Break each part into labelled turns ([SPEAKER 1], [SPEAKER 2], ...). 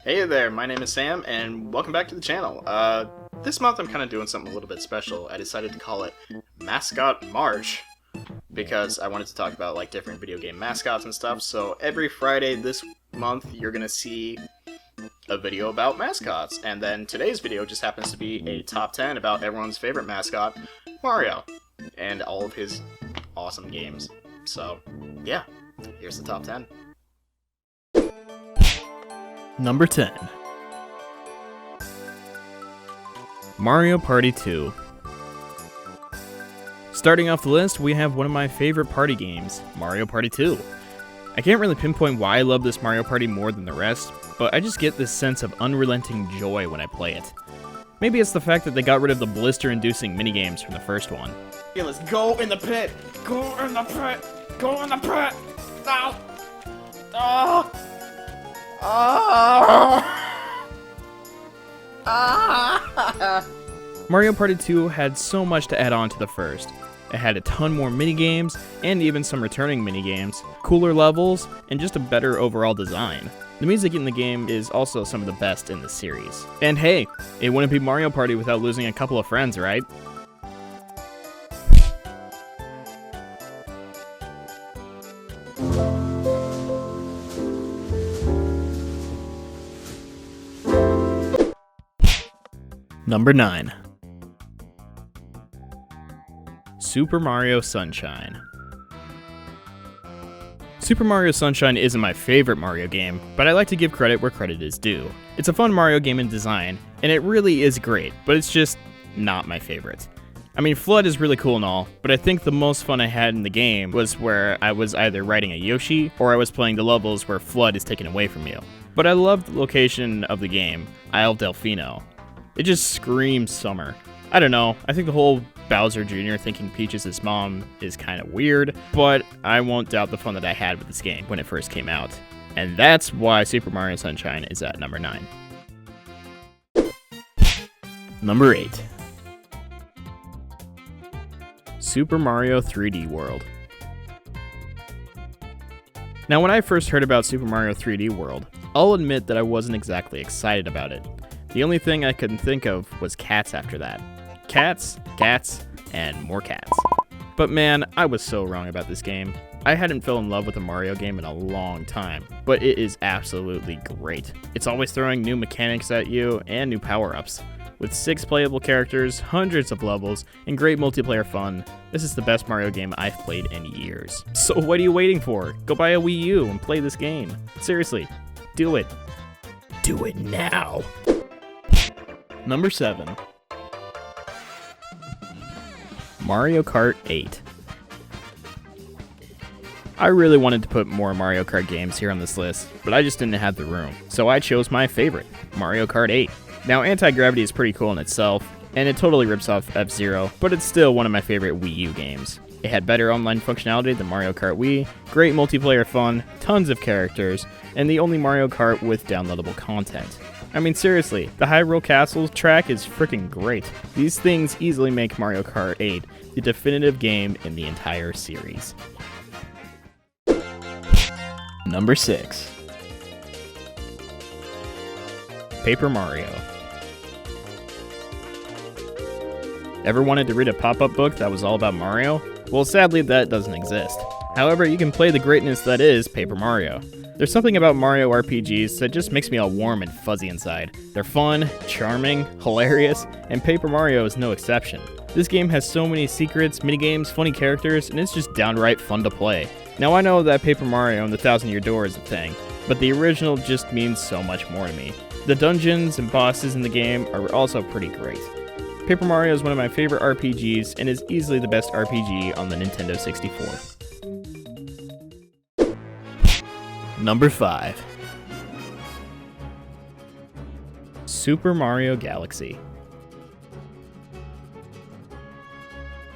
[SPEAKER 1] Hey there, my name is Sam, and welcome back to the channel. This month I'm kind of doing something a little bit special. I decided to call it Mascot March, because I wanted to talk about, like, different video game mascots and stuff. So every Friday this month, you're gonna see a video about mascots, and then today's video just happens to be a top 10 about everyone's favorite mascot, Mario, and all of his awesome games. So, yeah, here's the top 10.
[SPEAKER 2] Number 10. Mario Party 2. Starting off the list, we have one of my favorite party games, Mario Party 2. I can't really pinpoint why I love this Mario Party more than the rest, but I just get this sense of unrelenting joy when I play it. Maybe it's the fact that they got rid of the blister-inducing minigames from the first one.
[SPEAKER 1] Okay, let's go in the pit! Go in the pit! Go in the pit! Ow! Ah!
[SPEAKER 2] Mario Party 2 had so much to add on to the first. It had a ton more minigames, and even some returning minigames, cooler levels, and just a better overall design. The music in the game is also some of the best in the series. And hey, it wouldn't be Mario Party without losing a couple of friends, right? Number 9. Super Mario Sunshine. Super Mario Sunshine isn't my favorite Mario game, but I like to give credit where credit is due. It's a fun Mario game in design, and it really is great, but it's just not my favorite. I mean, Flood is really cool and all, but I think the most fun I had in the game was where I was either riding a Yoshi, or I was playing the levels where Flood is taken away from you. But I love the location of the game, Isle Delfino. It just screams summer. I don't know, I think the whole Bowser Jr. thinking Peach is his mom is kind of weird, but I won't doubt the fun that I had with this game when it first came out. And that's why Super Mario Sunshine is at number 9. Number 8. Super Mario 3D World. Now, when I first heard about Super Mario 3D World, I'll admit that I wasn't exactly excited about it. The only thing I couldn't think of was cats after that. Cats, and more cats. But man, I was so wrong about this game. I hadn't fell in love with a Mario game in a long time, but it is absolutely great. It's always throwing new mechanics at you and new power-ups. With 6 playable characters, hundreds of levels, and great multiplayer fun, this is the best Mario game I've played in years. So what are you waiting for? Go buy a Wii U and play this game. Seriously, do it. Do it now. Number 7. Mario Kart 8. I really wanted to put more Mario Kart games here on this list, but I just didn't have the room, so I chose my favorite, Mario Kart 8. Now, Anti-Gravity is pretty cool in itself, and it totally rips off F-Zero, but it's still one of my favorite Wii U games. It had better online functionality than Mario Kart Wii, great multiplayer fun, tons of characters, and the only Mario Kart with downloadable content. I mean, seriously, the Hyrule Castle track is freaking great. These things easily make Mario Kart 8 the definitive game in the entire series. Number 6. Paper Mario. Ever wanted to read a pop-up book that was all about Mario? Well, sadly, that doesn't exist. However, you can play the greatness that is Paper Mario. There's something about Mario RPGs that just makes me all warm and fuzzy inside. They're fun, charming, hilarious, and Paper Mario is no exception. This game has so many secrets, minigames, funny characters, and it's just downright fun to play. Now, I know that Paper Mario and the Thousand Year Door is a thing, but the original just means so much more to me. The dungeons and bosses in the game are also pretty great. Paper Mario is one of my favorite RPGs and is easily the best RPG on the Nintendo 64. Number 5. Super Mario Galaxy.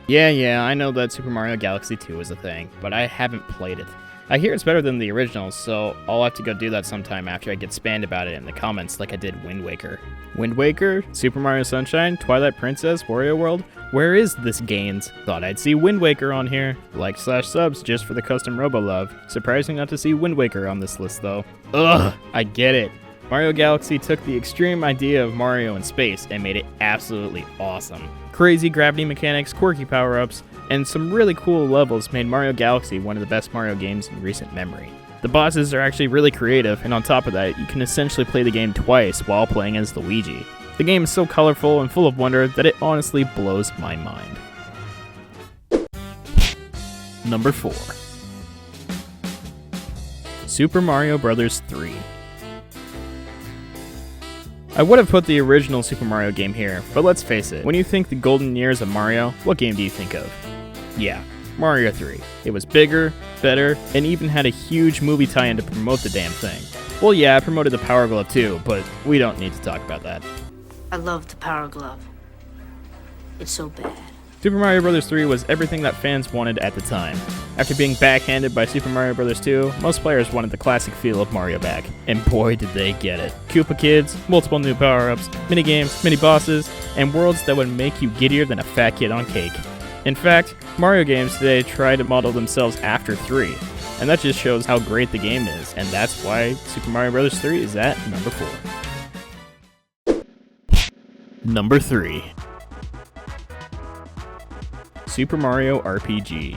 [SPEAKER 2] Yeah, I know that Super Mario Galaxy 2 is a thing, but I haven't played it. I hear it's better than the original, so I'll have to go do that sometime after I get spammed about it in the comments like I did Wind Waker. Wind Waker? Super Mario Sunshine? Twilight Princess? Wario World? Where is this Gaines? Thought I'd see Wind Waker on here. Like/subs just for the custom Robo Love. Surprising not to see Wind Waker on this list though. Ugh, I get it. Mario Galaxy took the extreme idea of Mario in space and made it absolutely awesome. Crazy gravity mechanics, quirky power-ups, and some really cool levels made Mario Galaxy one of the best Mario games in recent memory. The bosses are actually really creative, and on top of that, you can essentially play the game twice while playing as Luigi. The game is so colorful and full of wonder that it honestly blows my mind. Number 4. Super Mario Bros. 3. I would have put the original Super Mario game here, but let's face it, when you think the golden years of Mario, what game do you think of? Yeah, Mario 3. It was bigger, better, and even had a huge movie tie-in to promote the damn thing. Well, yeah, it promoted the Power Glove too, but we don't need to talk about that.
[SPEAKER 3] I love the Power Glove. It's so bad.
[SPEAKER 2] Super Mario Bros. 3 was everything that fans wanted at the time. After being backhanded by Super Mario Bros. 2, most players wanted the classic feel of Mario back, and boy did they get it. Koopa Kids, multiple new power-ups, mini-games, mini-bosses, and worlds that would make you giddier than a fat kid on cake. In fact, Mario games today try to model themselves after 3, and that just shows how great the game is, and that's why Super Mario Bros. 3 is at number 4. Number 3. Super Mario RPG.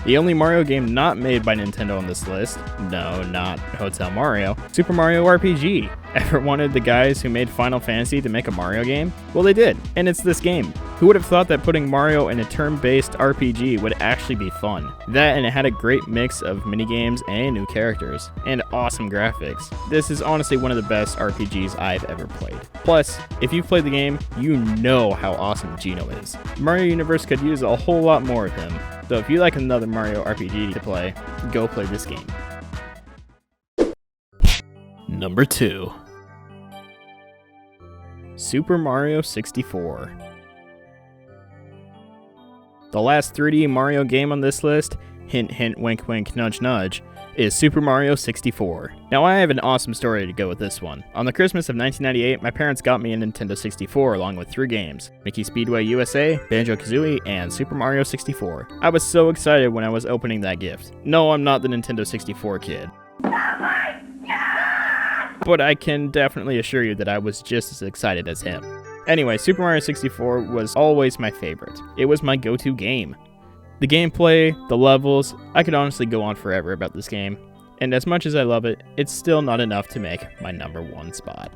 [SPEAKER 2] The only Mario game not made by Nintendo on this list, no, not Hotel Mario, Super Mario RPG. Ever wanted the guys who made Final Fantasy to make a Mario game? Well, they did, and it's this game. Who would have thought that putting Mario in a turn-based RPG would actually be fun? That, and it had a great mix of minigames and new characters, and awesome graphics. This is honestly one of the best RPGs I've ever played. Plus, if you've played the game, you know how awesome Geno is. The Mario universe could use a whole lot more of him, so if you like another Mario RPG to play, go play this game. Number 2. Super Mario 64. The last 3D Mario game on this list, hint hint wink wink nudge nudge, is Super Mario 64. Now I have an awesome story to go with this one. On the Christmas of 1998, my parents got me a Nintendo 64 along with 3 games, Mickey Speedway USA, Banjo-Kazooie, and Super Mario 64. I was so excited when I was opening that gift. No, I'm not the Nintendo 64 kid. But I can definitely assure you that I was just as excited as him. Anyway, Super Mario 64 was always my favorite. It was my go-to game. The gameplay, the levels, I could honestly go on forever about this game. And as much as I love it, it's still not enough to make my number 1 spot.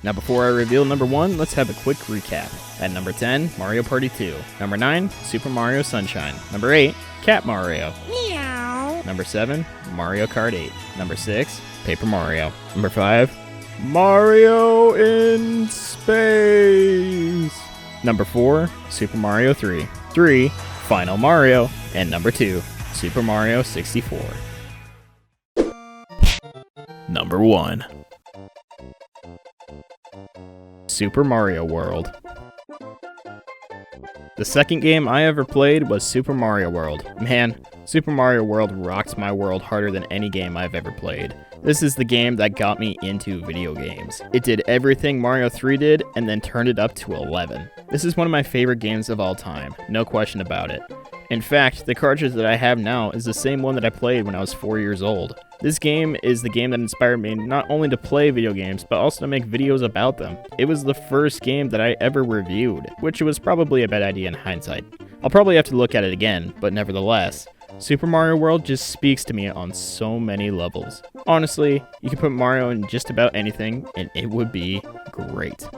[SPEAKER 2] Now before I reveal number 1, let's have a quick recap. At number 10, Mario Party 2. Number 9, Super Mario Sunshine. Number 8, Cat Mario. Meow. Number 7, Mario Kart 8. Number 6, Paper Mario. Number 5, Mario in Space. Number 4, Super Mario 3. 3, Final Mario. And number 2, Super Mario 64. Number 1. Super Mario World. The second game I ever played was Super Mario World. Man, Super Mario World rocked my world harder than any game I've ever played. This is the game that got me into video games. It did everything Mario 3 did and then turned it up to 11. This is one of my favorite games of all time, no question about it. In fact, the cartridge that I have now is the same one that I played when I was 4 years old. This game is the game that inspired me not only to play video games, but also to make videos about them. It was the first game that I ever reviewed, which was probably a bad idea in hindsight. I'll probably have to look at it again, but nevertheless, Super Mario World just speaks to me on so many levels. Honestly, you could put Mario in just about anything, and it would be great.